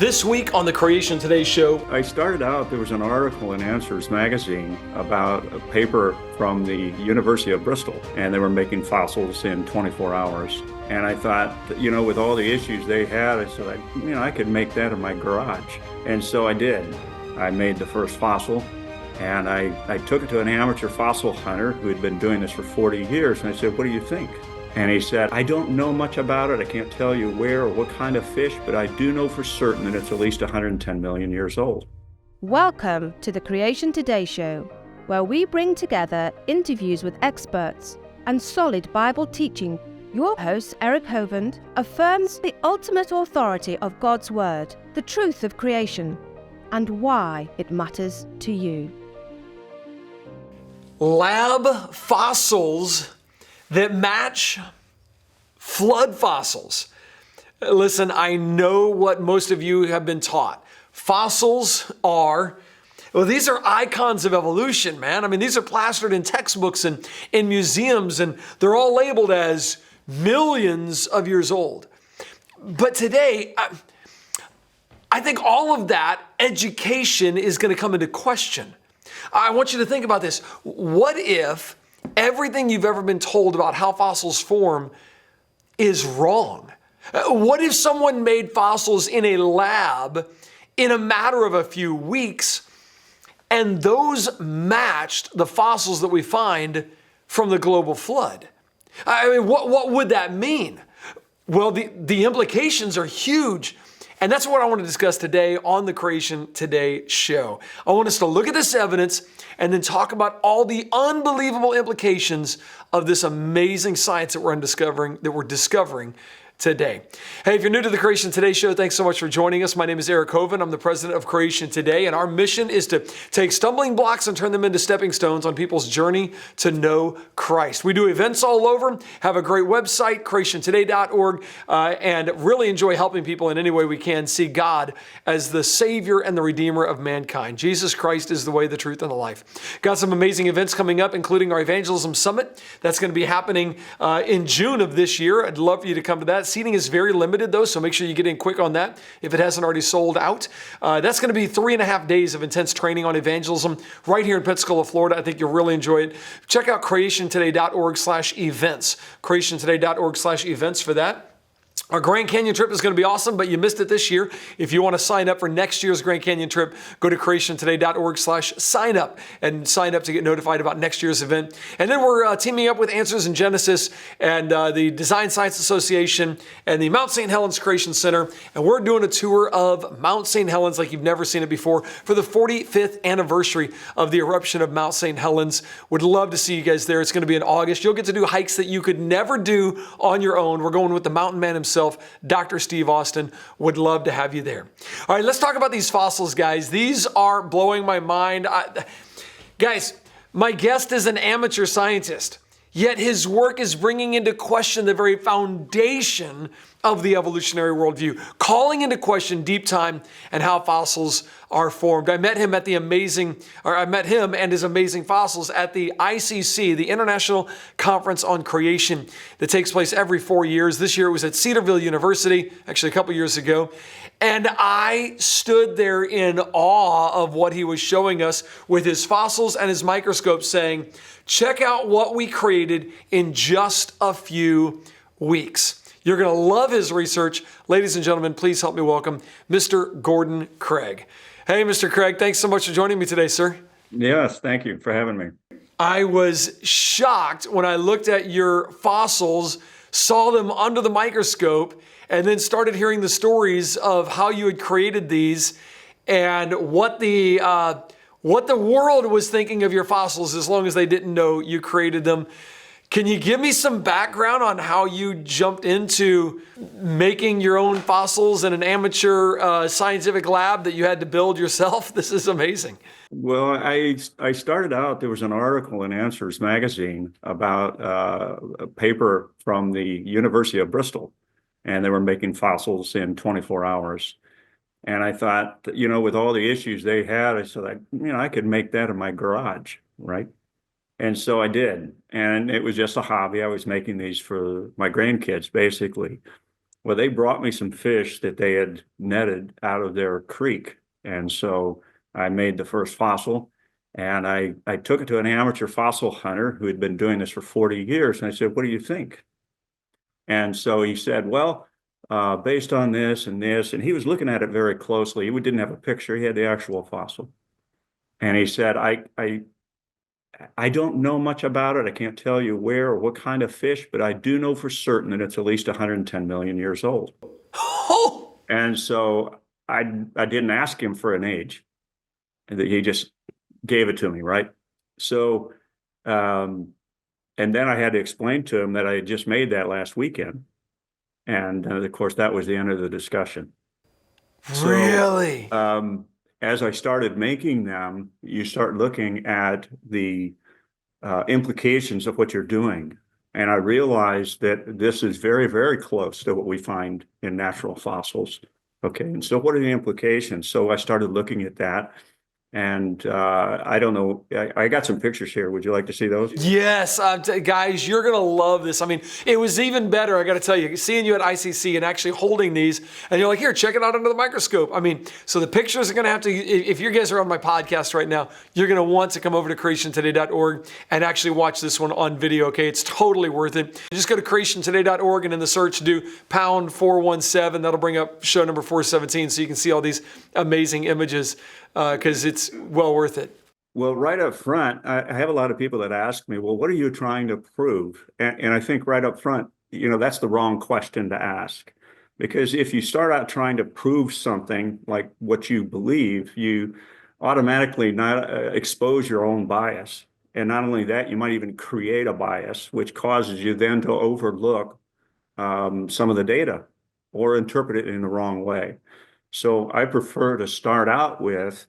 This week on the Creation Today show, I started out, there was an article in Answers magazine about a paper from the University of Bristol, and they were making fossils in 24 hours. And I thought, with all the issues they had, I said, I could make that in my garage. And so I did. I made the first fossil, and I took it to an amateur fossil hunter who had been doing this for 40 years, and I said, what do you think? And he said, I don't know much about it. I can't tell you where or what kind of fish, but I do know for certain that it's at least 110 million years old. Welcome to the Creation Today show, where we bring together interviews with experts and solid Bible teaching. Your host, Eric Hovind, affirms the ultimate authority of God's Word, the truth of creation, and why it matters to you. lab fossils that match flood fossils. Listen, I know what most of you have been taught. Fossils are, these are icons of evolution, man. I mean, these are plastered in textbooks and in museums, and they're all labeled as millions of years old. But today, I think all of that education is going to come into question. I want you to think about this. What if everything you've ever been told about how fossils form is wrong? What if someone made fossils in a lab in a matter of a few weeks, and those matched the fossils that we find from the global flood? I mean, what would that mean? Well, the implications are huge. And that's what I want to discuss today on the Creation Today show. I want us to look at this evidence and then talk about all the unbelievable implications of this amazing science that we're discovering today. Hey, if you're new to the Creation Today show, thanks so much for joining us. My name is Eric Hovind. I'm the president of Creation Today, and our mission is to take stumbling blocks and turn them into stepping stones on people's journey to know Christ. We do events all over, have a great website, creationtoday.org, and really enjoy helping people in any way we can see God as the Savior and the Redeemer of mankind. Jesus Christ is the way, the truth, and the life. Got some amazing events coming up, including our Evangelism Summit. That's going to be happening in June of this year. I'd love for you to come to that. Seating is very limited though, so make sure you get in quick on that if it hasn't already sold out. That's going to be 3.5 days of intense training on evangelism right here in Pensacola, Florida. I think you'll really enjoy it. Check out creationtoday.org/events. creationtoday.org/events for that. Our Grand Canyon trip is going to be awesome, but you missed it this year. If you want to sign up for next year's Grand Canyon trip, go to creationtoday.org/sign up and sign up to get notified about next year's event. And then we're teaming up with Answers in Genesis and the Design Science Association and the Mount St. Helens Creation Center. And we're doing a tour of Mount St. Helens like you've never seen it before for the 45th anniversary of the eruption of Mount St. Helens. Would love to see you guys there. It's going to be in August. You'll get to do hikes that you could never do on your own. We're going with the mountain man himself, Dr. Steve Austin. Would love to have you there. All right, let's talk about these fossils, guys. These are blowing my mind. Guys, my guest is an amateur scientist, yet his work is bringing into question the very foundation of the evolutionary worldview, calling into question deep time and how fossils are formed. I met him and his amazing fossils at the ICC, the International Conference on Creation, that takes place every 4 years. This year it was at Cedarville University, actually a couple years ago. And I stood there in awe of what he was showing us with his fossils and his microscope, saying, check out what we created in just a few weeks. You're going to love his research. Ladies and gentlemen, please help me welcome Mr. Gordon Craig. Hey, Mr. Craig, thanks so much for joining me today, sir. Yes, thank you for having me. I was shocked when I looked at your fossils, saw them under the microscope, and then started hearing the stories of how you had created these and what the world was thinking of your fossils as long as they didn't know you created them. Can you give me some background on how you jumped into making your own fossils in an amateur scientific lab that you had to build yourself? This is amazing. Well, I started out, there was an article in Answers magazine about a paper from the University of Bristol, and they were making fossils in 24 hours. And I thought, with all the issues they had, I said, I could make that in my garage, right? And so I did. And it was just a hobby. I was making these for my grandkids, basically. Well, they brought me some fish that they had netted out of their creek. And so I made the first fossil, and I took it to an amateur fossil hunter who had been doing this for 40 years. And I said, what do you think? And so he said, well, based on this and this, and he was looking at it very closely. He didn't have a picture. He had the actual fossil. And he said, I don't know much about it. I can't tell you where or what kind of fish, but I do know for certain that it's at least 110 million years old. Oh, And so I didn't ask him for an age. He just gave it to me, right? So, and then I had to explain to him that I had just made that last weekend. And of course, that was the end of the discussion. really? So, as I started making them, you start looking at the implications of what you're doing. And I realized that this is very, very close to what we find in natural fossils. Okay, and so what are the implications? So I started looking at that. And I don't know, I got some pictures here. Would you like to see those? Yes, guys, you're going to love this. I mean, it was even better, I got to tell you, seeing you at ICC and actually holding these, and you're like, here, check it out under the microscope. I mean, so the pictures are going to have to, if you guys are on my podcast right now, you're going to want to come over to creationtoday.org and actually watch this one on video, okay? It's totally worth it. Just go to creationtoday.org and in the search, do pound 417. That'll bring up show number 417 so you can see all these amazing images because it's well worth it. Well, right up front, I have a lot of people that ask me, well, what are you trying to prove? And I think right up front, that's the wrong question to ask. Because if you start out trying to prove something like what you believe, you automatically not expose your own bias. And not only that, you might even create a bias, which causes you then to overlook some of the data or interpret it in the wrong way. So I prefer to start out with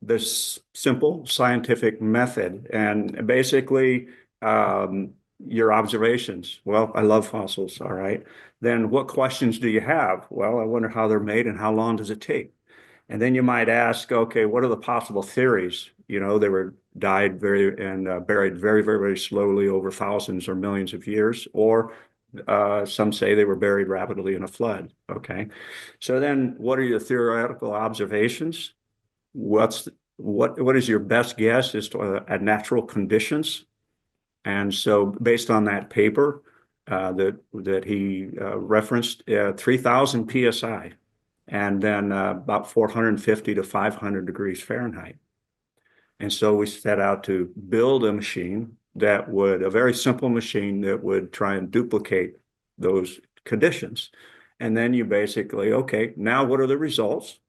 this simple scientific method and basically your observations. Well, I love fossils, all right. Then what questions do you have? Well, I wonder how they're made and how long does it take? And then you might ask, okay, what are the possible theories? They were buried very, very, very slowly over thousands or millions of years, or some say they were buried rapidly in a flood. Okay. So then what are your theoretical observations? What is your best guess as to natural conditions? And so based on that paper that he referenced, 3,000 psi, and then about 450 to 500 degrees Fahrenheit. And so we set out to build a machine a very simple machine that would try and duplicate those conditions. And then you basically, okay, now what are the results?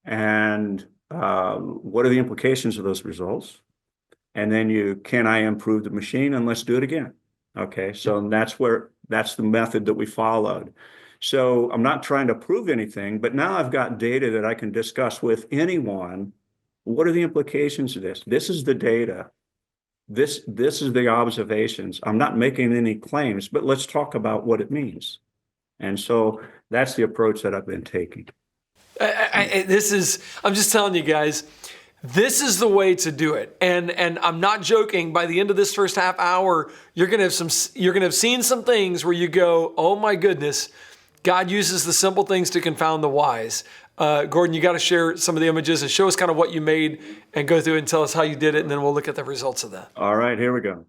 And what are the implications of those results? And then can I improve the machine? And let's do it again. Okay, so that's the method that we followed. So I'm not trying to prove anything, but now I've got data that I can discuss with anyone. What are the implications of this? This is the data. This is the observations. I'm not making any claims, but let's talk about what it means. And so that's the approach that I've been taking. I'm just telling you guys, this is the way to do it. And I'm not joking. By the end of this first half hour, you're going to have seen some things where you go, oh my goodness, God uses the simple things to confound the wise. Gordon, you got to share some of the images and show us kind of what you made and go through and tell us how you did it, and then we'll look at the results of that. All right, here we go.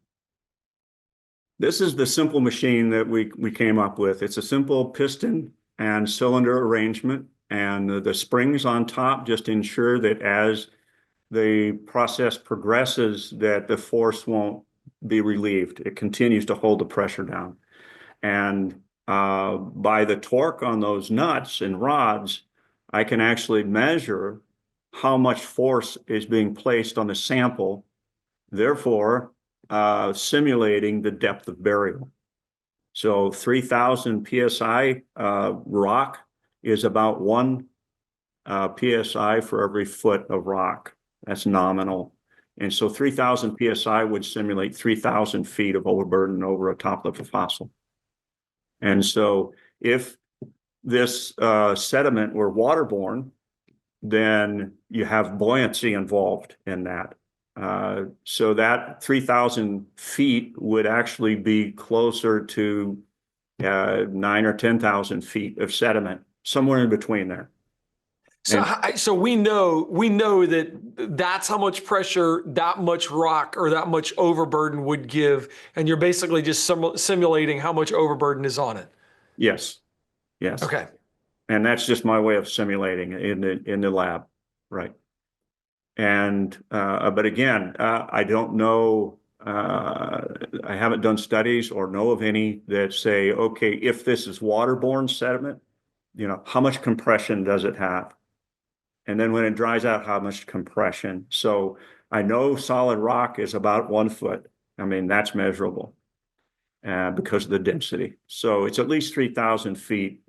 This is the simple machine that we came up with. It's a simple piston and cylinder arrangement, and the springs on top just ensure that as the process progresses, that the force won't be relieved. It continues to hold the pressure down. And by the torque on those nuts and rods, I can actually measure how much force is being placed on the sample, therefore simulating the depth of burial. So 3,000 psi rock is about 1 psi for every foot of rock. That's nominal. And so 3,000 psi would simulate 3,000 feet of overburden over a top of a fossil. And so if this sediment were waterborne, then you have buoyancy involved in that. So that 3,000 feet would actually be closer to 9 or 10,000 feet of sediment, somewhere in between there. So, so we know that that's how much pressure that much rock or that much overburden would give, and you're basically just simulating how much overburden is on it. Yes, yes. Okay. And that's just my way of simulating in the lab, right? And but again, I don't know. I haven't done studies or know of any that say, okay, if this is waterborne sediment, how much compression does it have? And then when it dries out, how much compression? So I know solid rock is about 1 foot. I mean, that's measurable because of the density. So it's at least 3,000 feet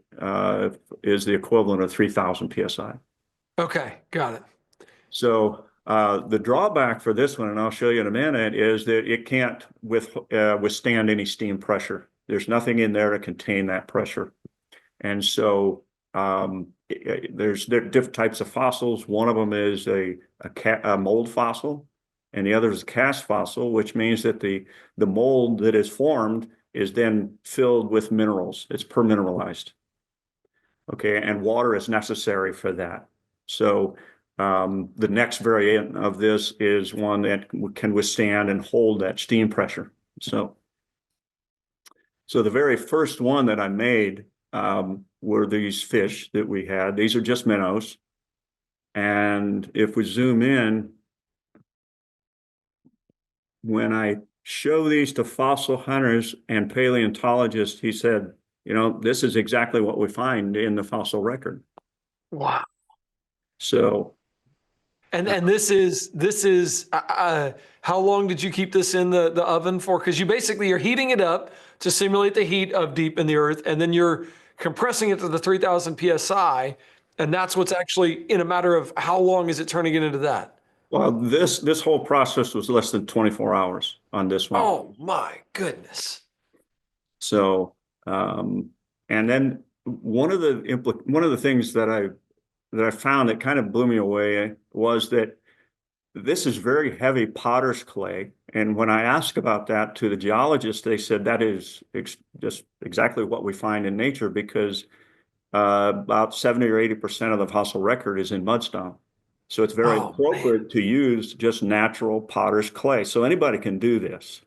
is the equivalent of 3,000 PSI. Okay, got it. So the drawback for this one, and I'll show you in a minute, is that it can't withstand any steam pressure. There's nothing in there to contain that pressure. And so there's different types of fossils. One of them is a mold fossil, and the other is a cast fossil, which means that the mold that is formed is then filled with minerals. It's permineralized. Okay, and water is necessary for that. So the next variant of this is one that can withstand and hold that steam pressure. So the very first one that I made were these fish that we had. These are just minnows. And if we zoom in, when I show these to fossil hunters and paleontologists, he said, this is exactly what we find in the fossil record. Wow. So. And this is how long did you keep this in the oven for? Because you're heating it up to simulate the heat of deep in the earth, and then you're compressing it to the 3,000 PSI, and that's what's actually, in a matter of how long is it turning it into that? Well, this whole process was less than 24 hours on this one. Oh my goodness. So, and then one of the things that I found that kind of blew me away was that this is very heavy potter's clay. And when I asked about that to the geologists, they said that is just exactly what we find in nature, because about 70 or 80% of the fossil record is in mudstone. So it's very appropriate to use just natural potter's clay. So anybody can do this.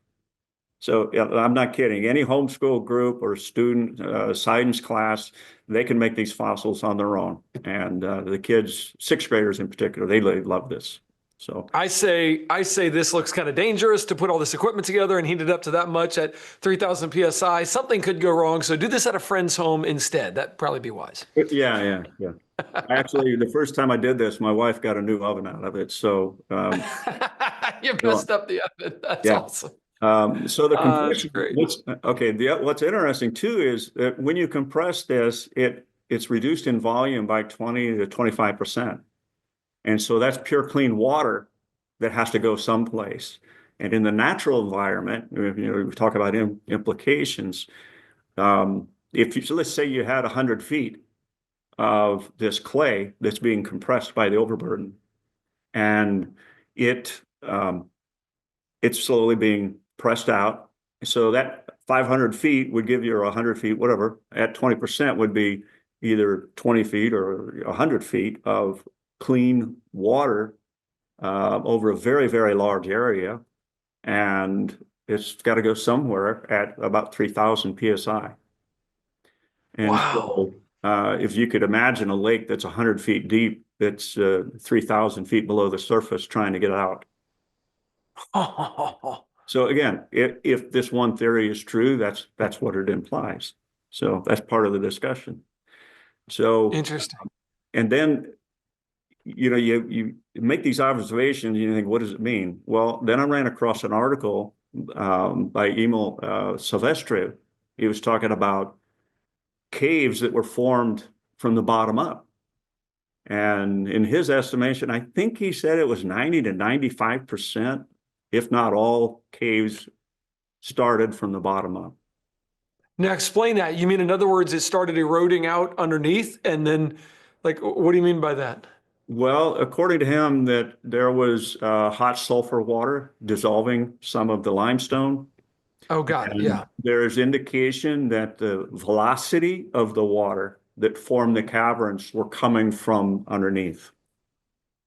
So I'm not kidding. Any homeschool group or student science class, they can make these fossils on their own. And the kids, sixth graders in particular, they love this. So I say this looks kind of dangerous to put all this equipment together and heat it up to that much at 3,000 PSI. Something could go wrong. So do this at a friend's home instead. That'd probably be wise. Yeah. Actually, the first time I did this, my wife got a new oven out of it. So you messed up the oven. That's awesome. So the compression. Great. What's interesting too is that when you compress this, it's reduced in volume by 20 to 25%. And so that's pure clean water that has to go someplace. And in the natural environment, we talk about implications. Let's say you had 100 feet of this clay that's being compressed by the overburden, and it's slowly being pressed out. So that 500 feet would give you, or 100 feet, whatever, at 20% would be either 20 feet or 100 feet of clean water over a very, very large area. And it's got to go somewhere at about 3,000 PSI. And so if you could imagine a lake that's 100 feet deep, that's 3,000 feet below the surface trying to get out. So again, if this one theory is true, that's what it implies. So that's part of the discussion. So interesting. And then, you make these observations and you think, what does it mean? Well, then I ran across an article by Emil Silvestre. He was talking about caves that were formed from the bottom up. And in his estimation, I think he said it was 90 to 95%, if not all, caves started from the bottom up. Now explain that. You mean, in other words, it started eroding out underneath, and then, what do you mean by that? Well, according to him, that there was hot sulfur water dissolving some of the limestone. Oh, got it. And Yeah. there's indication that the velocity of the water that formed the caverns were coming from underneath.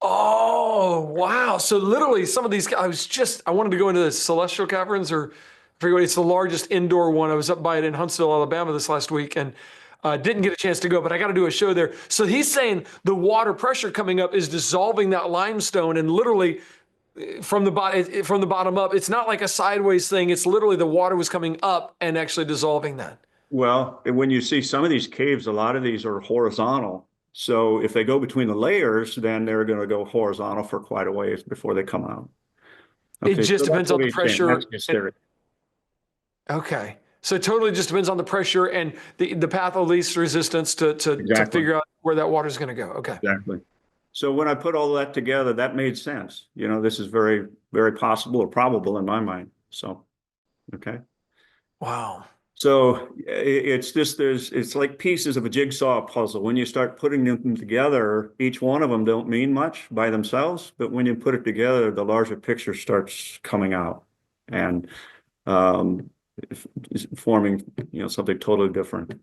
Oh, wow. So literally some of these, I wanted to go into the Celestial Caverns or I forget what, it's the largest indoor one. I was up by it in Huntsville, Alabama this last week and didn't get a chance to go, but I got to do a show there. So he's saying the water pressure coming up is dissolving that limestone and literally from the bottom up, it's not like a sideways thing. It's literally the water was coming up and actually dissolving that. Well, when you see some of these caves, a lot of these are horizontal. So if they go between the layers, then they're going to go horizontal for quite a ways before they come out. It Okay, just so that's depends on what the he's saying. That's pressure. his theory. Okay. So it totally just depends on the pressure and the path of least resistance to Exactly. figure out where that water is going to go. Okay. Exactly. So when I put all that together, that made sense. This is very, very possible or probable in my mind. So, okay. Wow. So it's like pieces of a jigsaw puzzle. When you start putting them together, each one of them don't mean much by themselves, but when you put it together, the larger picture starts coming out and um, forming, something totally different.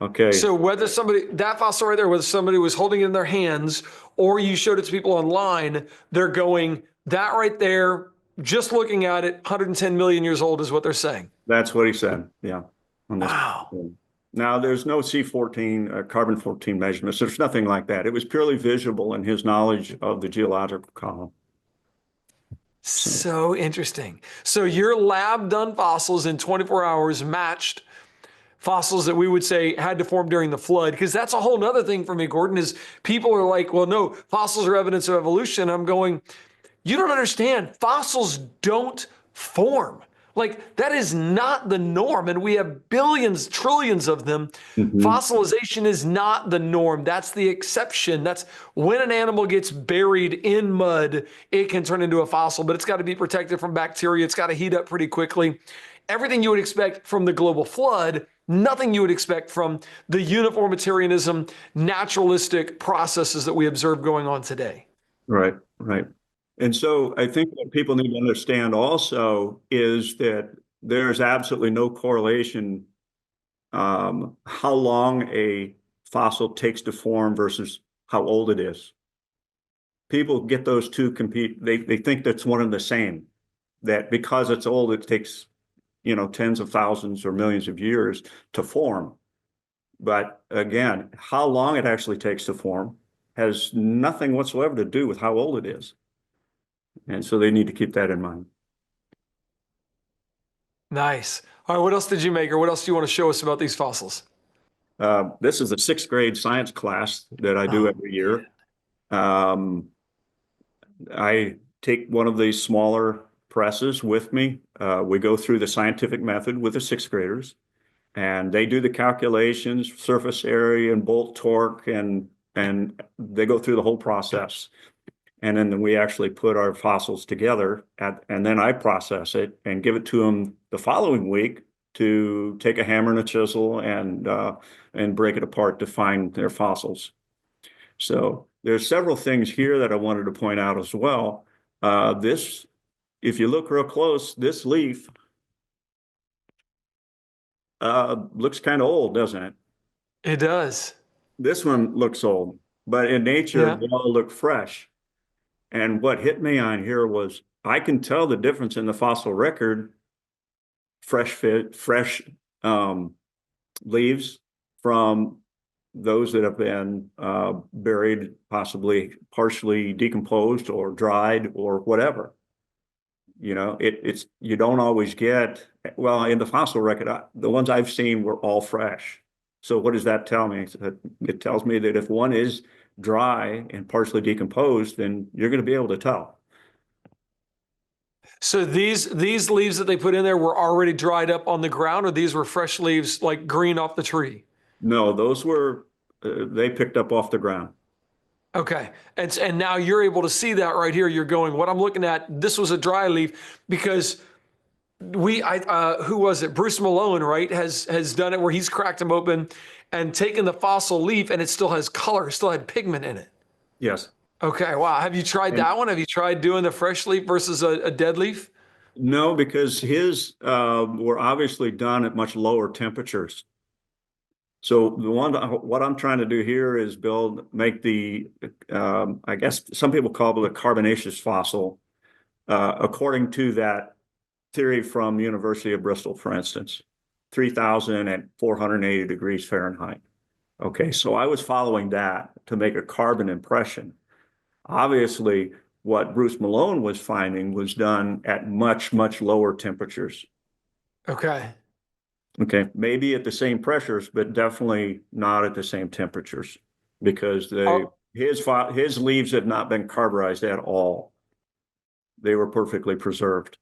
Okay. So whether that fossil right there, whether somebody was holding it in their hands or you showed it to people online, they're going, that right there, just looking at it, 110 million years old is what they're saying. That's what he said. Yeah. On this. Wow. Now, there's no C14, carbon 14 measurements. There's nothing like that. It was purely visual in his knowledge of the geological column. So interesting. So your lab done fossils in 24 hours matched fossils that we would say had to form during the flood, because that's a whole nother thing for me, Gordon, is people are like, well, no, fossils are evidence of evolution. I'm going, you don't understand. Fossils don't form. Like, that is not the norm. And we have billions, trillions of them. Fossilization is not the norm. That's the exception. That's when an animal gets buried in mud, it can turn into a fossil, but it's got to be protected from bacteria. It's got to heat up pretty quickly. Everything you would expect from the global flood, nothing you would expect from the uniformitarianism, naturalistic processes that we observe going on today. Right, right. And so I think what people need to understand also is that there's absolutely no correlation how long a fossil takes to form versus how old it is. People get those two compete. They think that's one and the same, that because it's old, it takes, tens of thousands or millions of years to form. But again, how long it actually takes to form has nothing whatsoever to do with how old it is. And so they need to keep that in mind. Nice. All right, what else did you make, or what else do you want to show us about these fossils? This is a 6th grade science class that I do every year. I take one of these smaller presses with me. We go through the scientific method with the 6th graders, and they do the calculations, surface area and bolt torque, and they go through the whole process. And then we actually put our fossils together and then I process it and give it to them the following week to take a hammer and a chisel and break it apart to find their fossils. So there's several things here that I wanted to point out as well. If you look real close, this leaf looks kind of old, doesn't it? It does. This one looks old, but in nature, Yeah. they all look fresh. And what hit me on here was I can tell the difference in the fossil record, fresh leaves from those that have been buried, possibly partially decomposed or dried or whatever. It's you don't always get, well, in the fossil record, the ones I've seen were all fresh. So what does that tell me? It tells me that if one is dry and partially decomposed, then you're going to be able to tell. So these leaves that they put in there were already dried up on the ground, or these were fresh leaves like green off the tree? No, those were, they picked up off the ground. Okay. And now you're able to see that right here. You're going, what I'm looking at, this was a dry leaf, because who was it? Bruce Malone, right? Has done it where he's cracked them open and taken the fossil leaf and it still has color, still had pigment in it. Yes. Okay. Wow. Have you tried that one? Have you tried doing the fresh leaf versus a dead leaf? No, because his were obviously done at much lower temperatures. So what I'm trying to do here is make the, I guess some people call it a carbonaceous fossil, according to that theory from University of Bristol, for instance, 3,000 at 480 degrees Fahrenheit. Okay, so I was following that to make a carbon impression. Obviously, what Bruce Malone was finding was done at much, much lower temperatures. Okay. Okay, maybe at the same pressures, but definitely not at the same temperatures because Oh, his leaves had not been carburized at all. They were perfectly preserved.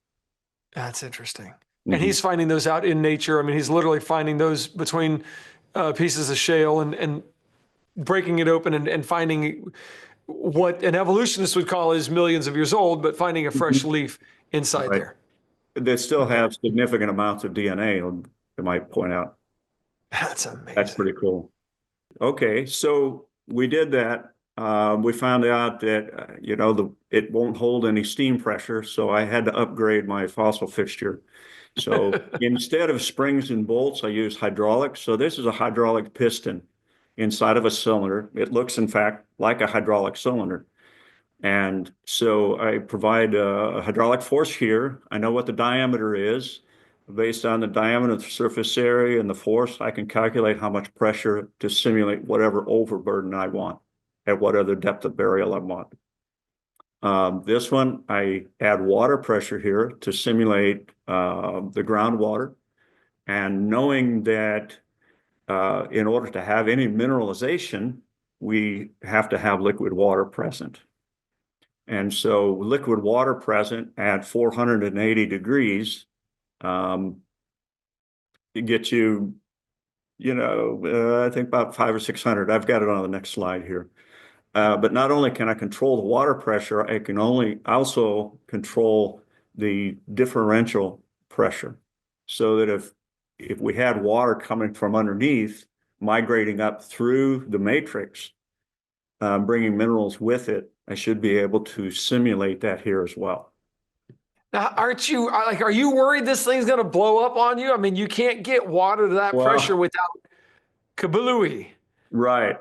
that's interesting. And Mhm. he's finding those out in nature. I mean, he's literally finding those between pieces of shale and breaking it open and finding what an evolutionist would call is millions of years old, but finding a fresh Mhm. leaf inside Right. there. They still Okay. have significant amounts of DNA, I might point out. That's That's amazing. pretty cool. Okay, so we did that. We found out that it won't hold any steam pressure, so I had to upgrade my fossil fixture. So instead of springs and bolts, I use hydraulics. So this is a hydraulic piston inside of a cylinder. It looks, in fact, like a hydraulic cylinder. And so I provide a hydraulic force here. I know what the diameter is. Based on the diameter of the surface area and the force, I can calculate how much pressure to simulate whatever overburden I want at whatever depth of burial I want. This one, I add water pressure here to simulate the groundwater. And knowing that in order to have any mineralization, we have to have liquid water present. And so liquid water present at 480 degrees, it gets you, I think about 500 or 600. I've got it on the next slide here. But not only can I control the water pressure, I can also control the differential pressure. So that if we had water coming from underneath, migrating up through the matrix, bringing minerals with it, I should be able to simulate that here as well. Now, are you worried this thing's going to blow up on you? I mean, you can't get water to that pressure Well, without kablooey. right.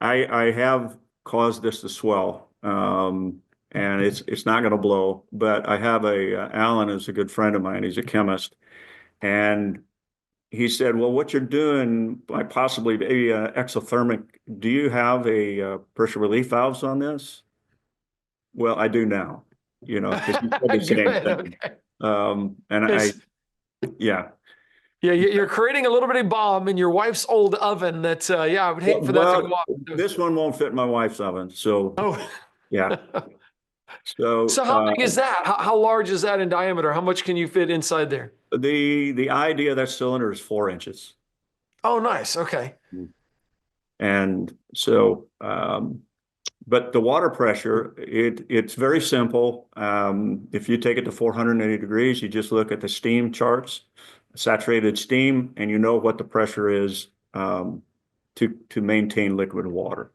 I have caused this to swell, and it's not going to blow. But I have Alan is a good friend of mine. He's a chemist, and he said, "Well, what you're doing might possibly be exothermic. Do you have a pressure relief valves on this?" Well, I do now. Because he said the same Good. thing. Okay. And It's, yeah. yeah, you're creating a little bitty bomb in your wife's old oven that, yeah, I would hate for that to go Well, off. this one won't fit my wife's oven, so Oh, yeah. So so how big is that? How large is that in diameter? How much can you fit inside there? the idea of that cylinder is 4 inches, Oh, nice. Okay. and so but the water pressure it's very simple. If you take it to 480 degrees, you just look at the steam charts, saturated steam, and you know what the pressure is to maintain liquid water.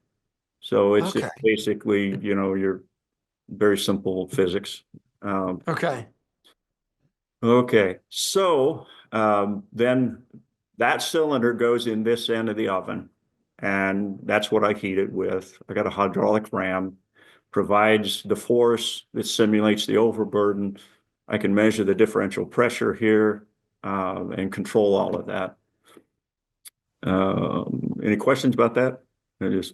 So it's Okay. basically your very simple physics. Um, Okay. Okay, so then that cylinder goes in this end of the oven, and that's what I heat it with. I got a hydraulic ram, provides the force that simulates the overburden. I can measure the differential pressure here and control all of that. Any questions about that?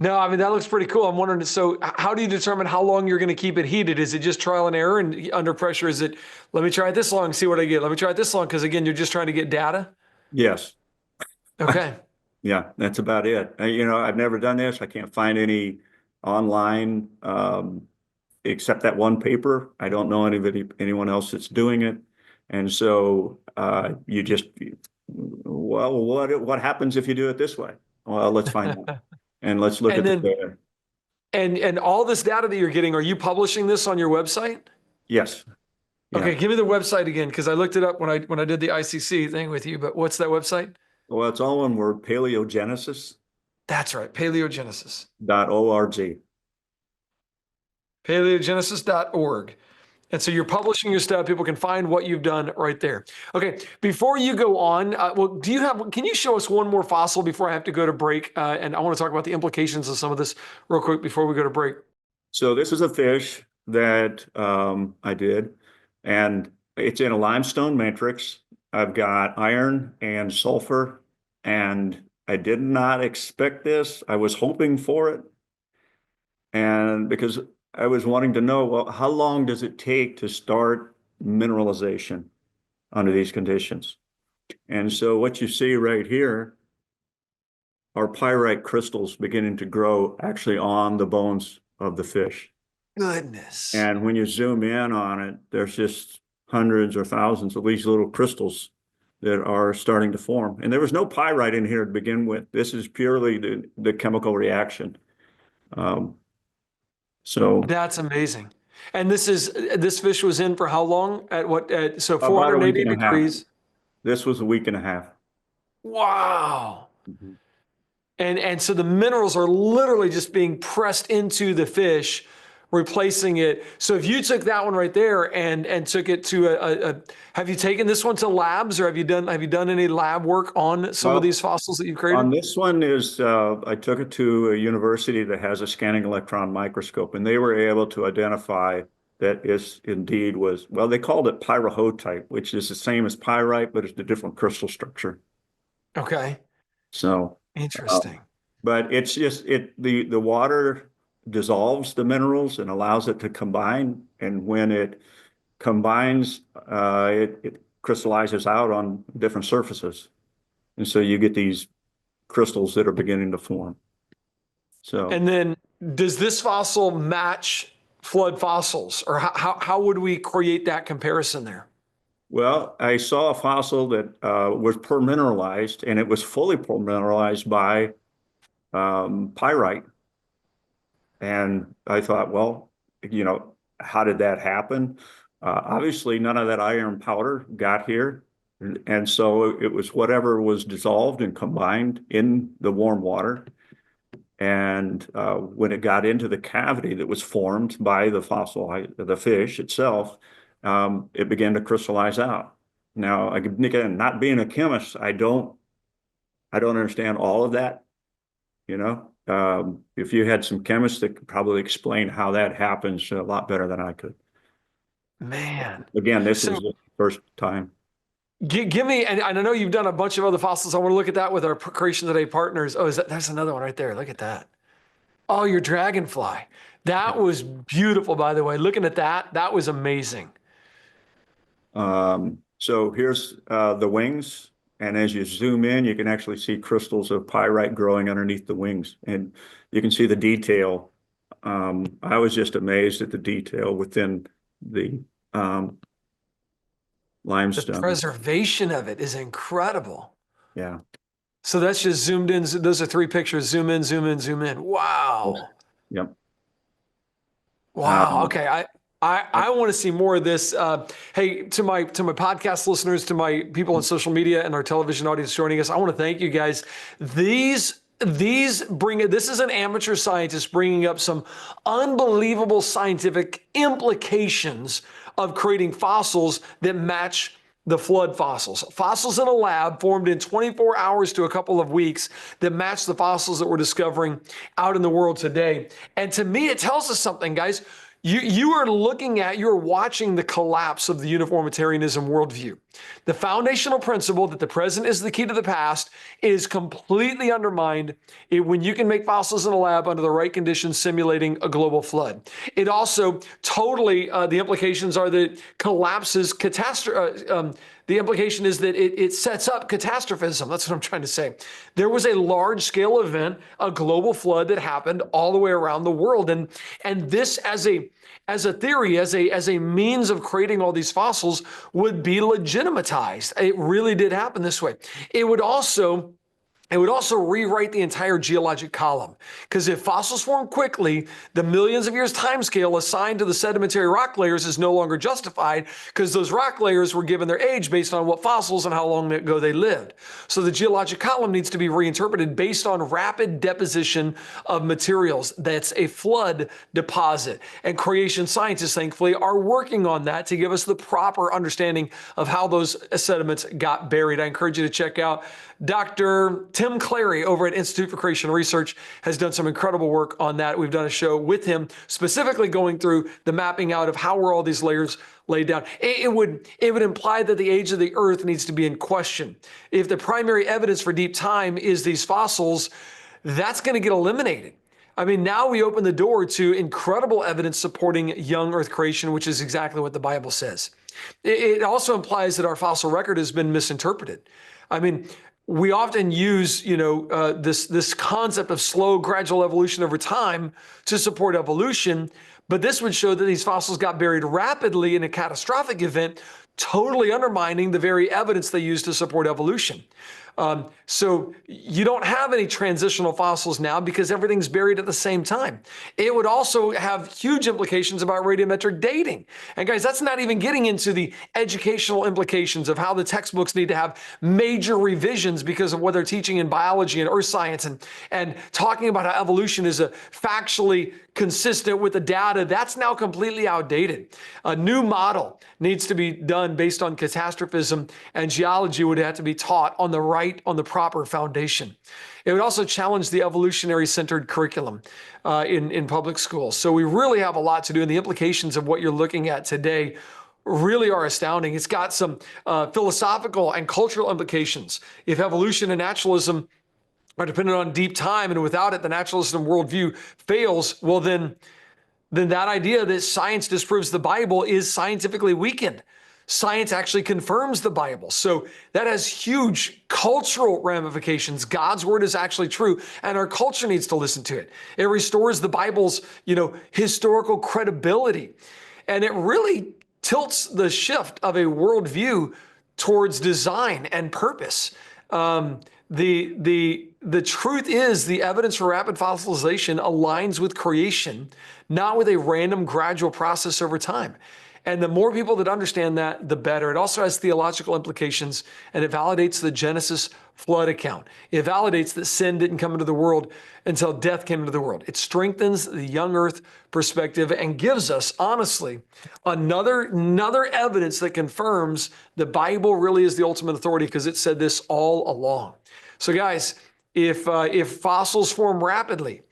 No, I mean, that looks pretty cool. I'm wondering, so how do you determine how long you're going to keep it heated? Is it just trial and error? And under pressure, is it, let me try it this long, see what I get. Let me try it this long. Because again, you're just trying to get data. Yes. Okay. Yeah, that's about it. I've never done this. I can't find any online except that one paper. I don't know anyone else that's doing it. And so you just, well, what happens if you do it this way? Well, let's find out. And let's look And at the then, data. and all this data that you're getting, are you publishing this on your website? Yes. Yeah. Okay, give me the website again, because I looked it up when I did the ICC thing with you. But what's that website? Well, it's all one word, paleogenesis.org. That's right, Paleogenesis. Paleogenesis.org. And so you're publishing your stuff. People can find what you've done right there. Okay. Before you go on, can you show us one more fossil before I have to go to break? And I want to talk about the implications of some of this real quick before we go to break. So this is a fish that I did, and it's in a limestone matrix. I've got iron and sulfur, and I did not expect this. I was hoping for it. And because I was wanting to know, well, how long does it take to start mineralization under these conditions? And so what you see right here are pyrite crystals beginning to grow actually on the bones of the fish. Goodness. And when you zoom in on it, there's just hundreds or thousands of these little crystals that are starting to form. And there was no pyrite in here to begin with. This is purely the chemical reaction. So That's amazing. And this fish was in for how long? At what? So about a 480 week and a half. degrees. This was a week and a half. Wow. And so the minerals are literally just being pressed into the fish, replacing it. So if you took that one right there and took it to have you taken this one to labs, or have you done any lab work on some of these fossils that you've created? On this one is I took it to a university that has a scanning electron microscope, and they were able to identify that it indeed was, well, they called it pyrohotite, which is the same as pyrite, but it's a different crystal structure. Okay. So Interesting. but it's just the water dissolves the minerals and allows it to combine, and when it combines, it crystallizes out on different surfaces, and so you get these crystals that are beginning to form. So, And then does this fossil match flood fossils, or how would we create that comparison there? well, I saw a fossil that was permineralized, and it was fully permineralized by pyrite. And I thought, well, how did that happen? Obviously, none of that iron powder got here. And so it was whatever was dissolved and combined in the warm water. And when it got into the cavity that was formed by the the fish itself, it began to crystallize out. Now, again, not being a chemist, I don't understand all of that. If you had some chemists that could probably explain how that happens a lot better than I could. Man. Again, this is the first time. Give me, and I know you've done a bunch of other fossils. I want to look at that with our Creation Today partners. Oh, there's another one right there. Look at that. Oh, your dragonfly. That was beautiful, by the way. Looking at that was amazing. So here's the wings. And as you zoom in, you can actually see crystals of pyrite growing underneath the wings. And you can see the detail. I was just amazed at the detail within the limestone. The preservation of it is incredible. Yeah. So that's just zoomed in. Those are 3 pictures. Zoom in, zoom in, zoom in. Wow. Yep. Wow. Okay. I want to see more of this. Hey, to my podcast listeners, to my people on social media and our television audience joining us, I want to thank you guys. This is an amateur scientist bringing up some unbelievable scientific implications of creating fossils that match the flood fossils. Fossils in a lab formed in 24 hours to a couple of weeks that match the fossils that we're discovering out in the world today. And to me, it tells us something, guys. You're watching the collapse of the uniformitarianism worldview. The foundational principle that the present is the key to the past is completely undermined when you can make fossils in a lab under the right conditions simulating a global flood. It also totally, the implications are that it collapses the implication is that it sets up catastrophism. That's what I'm trying to say. There was a large-scale event, a global flood that happened all the way around the world, and this as a theory, as a means of creating all these fossils would be legitimatized. It really did happen this way. It would also It would also rewrite the entire geologic column, because if fossils form quickly, the millions of years timescale assigned to the sedimentary rock layers is no longer justified, because those rock layers were given their age based on what fossils and how long ago they lived. So the geologic column needs to be reinterpreted based on rapid deposition of materials. That's a flood deposit. And creation scientists, thankfully, are working on that to give us the proper understanding of how those sediments got buried. I encourage you to check out Dr. Tim Clary over at Institute for Creation Research has done some incredible work on that. We've done a show with him specifically going through the mapping out of how were all these layers laid down. It would imply that the age of the earth needs to be in question. If the primary evidence for deep time is these fossils, that's going to get eliminated. I mean, now we open the door to incredible evidence supporting young earth creation, which is exactly what the Bible says. It also implies that our fossil record has been misinterpreted. I mean, we often use, this concept of slow, gradual evolution over time to support evolution, but this would show that these fossils got buried rapidly in a catastrophic event, totally undermining the very evidence they use to support evolution. So you don't have any transitional fossils now because everything's buried at the same time. It would also have huge implications about radiometric dating. And guys, that's not even getting into the educational implications of how the textbooks need to have major revisions because of what they're teaching in biology and earth science and talking about how evolution is factually consistent with the data. That's now completely outdated. A new model needs to be done based on catastrophism, and geology would have to be taught on the proper foundation. It would also challenge the evolutionary centered curriculum in public schools. So we really have a lot to do, and the implications of what you're looking at today really are astounding. It's got some philosophical and cultural implications. If evolution and naturalism are dependent on deep time, and without it, the naturalist worldview fails, well, then that idea that science disproves the Bible is scientifically weakened. Science actually confirms the Bible. So that has huge cultural ramifications. God's word is actually true, and our culture needs to listen to it. It restores the Bible's, historical credibility. And it really tilts the shift of a worldview towards design and purpose. The truth is the evidence for rapid fossilization aligns with creation, not with a random gradual process over time. And the more people that understand that, the better. It also has theological implications, and it validates the Genesis flood account. It validates that sin didn't come into the world until death came into the world. It strengthens the young earth perspective and gives us, honestly, another evidence that confirms the Bible really is the ultimate authority, because it said this all along. So guys, if fossils form rapidly,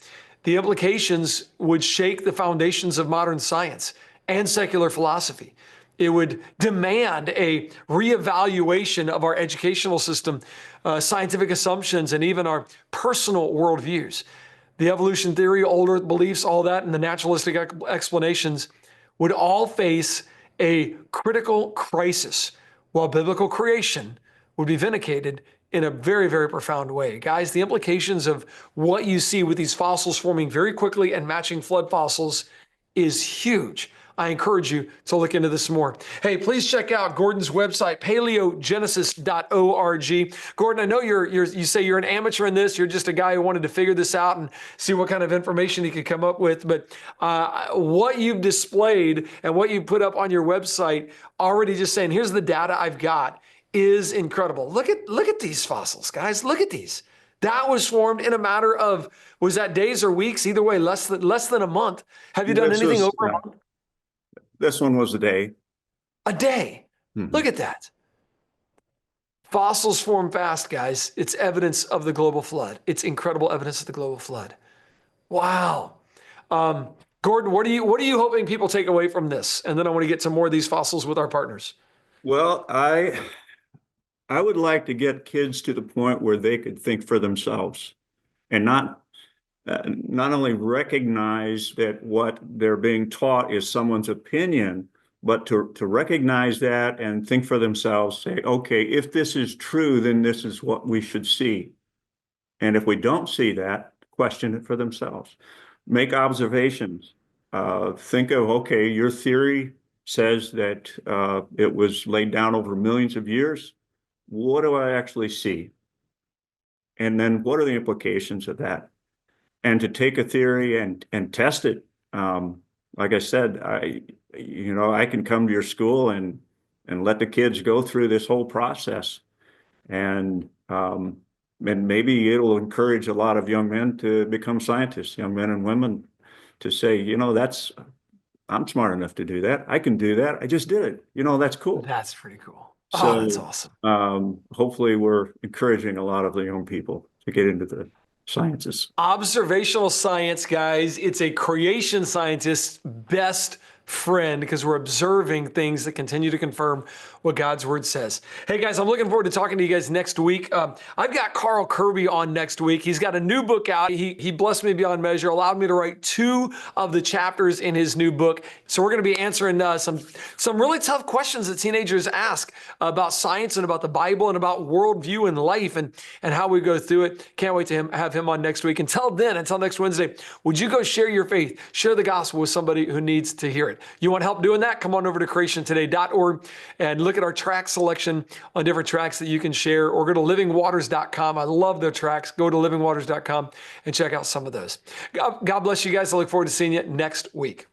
the implications would shake the foundations of modern science and secular philosophy. It would demand a reevaluation of our educational system, scientific assumptions, and even our personal worldviews. The evolution theory, old earth beliefs, all that, and the naturalistic explanations would all face a critical crisis, while biblical creation would be vindicated in a very, very profound way. Guys, the implications of what you see with these fossils forming very quickly and matching flood fossils is huge. I encourage you to look into this more. Hey, please check out Gordon's website, paleogenesis.org. Gordon, I know you say you're an amateur in this. You're just a guy who wanted to figure this out and see what kind of information he could come up with. But what you've displayed and what you put up on your website, already just saying, here's the data I've got, is incredible. Look at these fossils, guys. Look at these. That was formed in a matter of, was that days or weeks? Either way, less than a month. Have you done anything over a month? This one was a day. A day. Mm-hmm. Look at that. Fossils form fast, guys. It's evidence of the global flood. It's incredible evidence of the global flood. Wow. Gordon, what are you hoping people take away from this? And then I want to get to more of these fossils with our partners. Well, I would like to get kids to the point where they could think for themselves and not only recognize that what they're being taught is someone's opinion, but to recognize that and think for themselves, say, okay, if this is true, then this is what we should see. And if we don't see that, question it for themselves. Make observations. Think of, okay, your theory says that it was laid down over millions of years. What do I actually see? And then what are the implications of that? And to take a theory and test it. Like I said, I can come to your school and let the kids go through this whole process. And maybe it'll encourage a lot of young men to become scientists, young men and women, to say, I'm smart enough to do that. I can do that. I just did it. That's cool. That's pretty cool. So, that's awesome. Hopefully we're encouraging a lot of the young people to get into the sciences. Observational science, guys. It's a creation scientist's best friend because we're observing things that continue to confirm what God's word says. Hey guys, I'm looking forward to talking to you guys next week. I've got Carl Kirby on next week. He's got a new book out. He blessed me beyond measure, allowed me to write 2 of the chapters in his new book. So we're going to be answering some really tough questions that teenagers ask about science and about the Bible and about worldview and life and how we go through it. Can't wait to have him on next week. Until next Wednesday, would you go share your faith, share the gospel with somebody who needs to hear it? You want help doing that? Come on over to creationtoday.org and look at our track selection on different tracks that you can share, or go to livingwaters.com. I love the tracks. Go to livingwaters.com and check out some of those. God bless you guys. I look forward to seeing you next week.